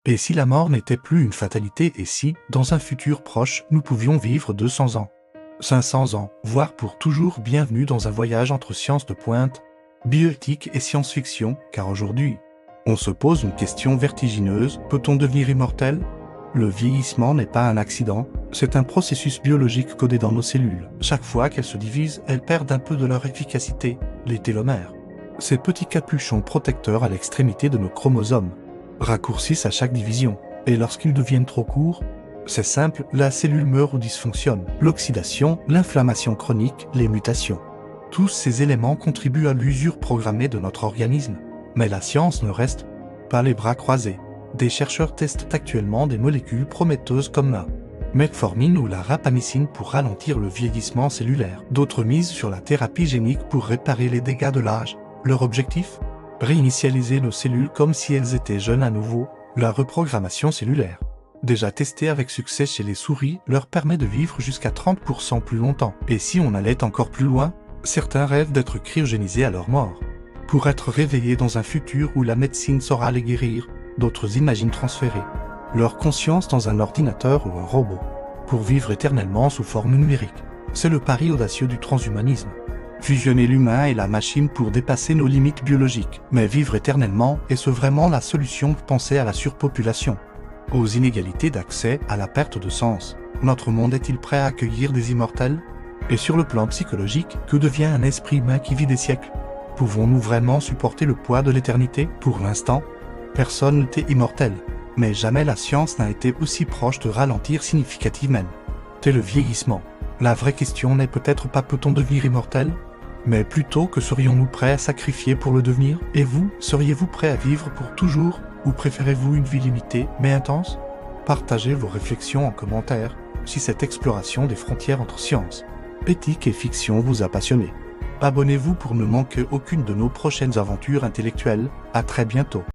Et si la mort n'était plus une fatalité et si, dans un futur proche, nous pouvions vivre 200 ans, 500 ans, voire pour toujours, bienvenue dans un voyage entre sciences de pointe, bioéthique et science-fiction, car aujourd'hui, on se pose une question vertigineuse, peut-on devenir immortel ? Le vieillissement n'est pas un accident, c'est un processus biologique codé dans nos cellules. Chaque fois qu'elles se divisent, elles perdent un peu de leur efficacité, les télomères. Ces petits capuchons protecteurs à l'extrémité de nos chromosomes raccourcissent à chaque division, et lorsqu'ils deviennent trop courts, c'est simple, la cellule meurt ou dysfonctionne. L'oxydation, l'inflammation chronique, les mutations. Tous ces éléments contribuent à l'usure programmée de notre organisme. Mais la science ne reste pas les bras croisés. Des chercheurs testent actuellement des molécules prometteuses comme la metformine ou la rapamycine pour ralentir le vieillissement cellulaire. D'autres misent sur la thérapie génique pour réparer les dégâts de l'âge. Leur objectif ? Réinitialiser nos cellules comme si elles étaient jeunes à nouveau. La reprogrammation cellulaire, déjà testée avec succès chez les souris, leur permet de vivre jusqu'à 30% plus longtemps. Et si on allait encore plus loin, certains rêvent d'être cryogénisés à leur mort, pour être réveillés dans un futur où la médecine saura les guérir. D'autres imaginent transférer leur conscience dans un ordinateur ou un robot, pour vivre éternellement sous forme numérique. C'est le pari audacieux du transhumanisme. Fusionner l'humain et la machine pour dépasser nos limites biologiques. Mais vivre éternellement, est-ce vraiment la solution pour penser à la surpopulation, aux inégalités d'accès, à la perte de sens? Notre monde est-il prêt à accueillir des immortels? Et sur le plan psychologique, que devient un esprit humain qui vit des siècles? Pouvons-nous vraiment supporter le poids de l'éternité? Pour l'instant, personne n'était immortel. Mais jamais la science n'a été aussi proche de ralentir significativement. C'est le vieillissement. La vraie question n'est peut-être pas peut-on devenir immortel, mais plutôt que serions-nous prêts à sacrifier pour le devenir? Et vous, seriez-vous prêt à vivre pour toujours, ou préférez-vous une vie limitée mais intense? Partagez vos réflexions en commentaire, si cette exploration des frontières entre science, éthique et fiction vous a passionné. Abonnez-vous pour ne manquer aucune de nos prochaines aventures intellectuelles. À très bientôt.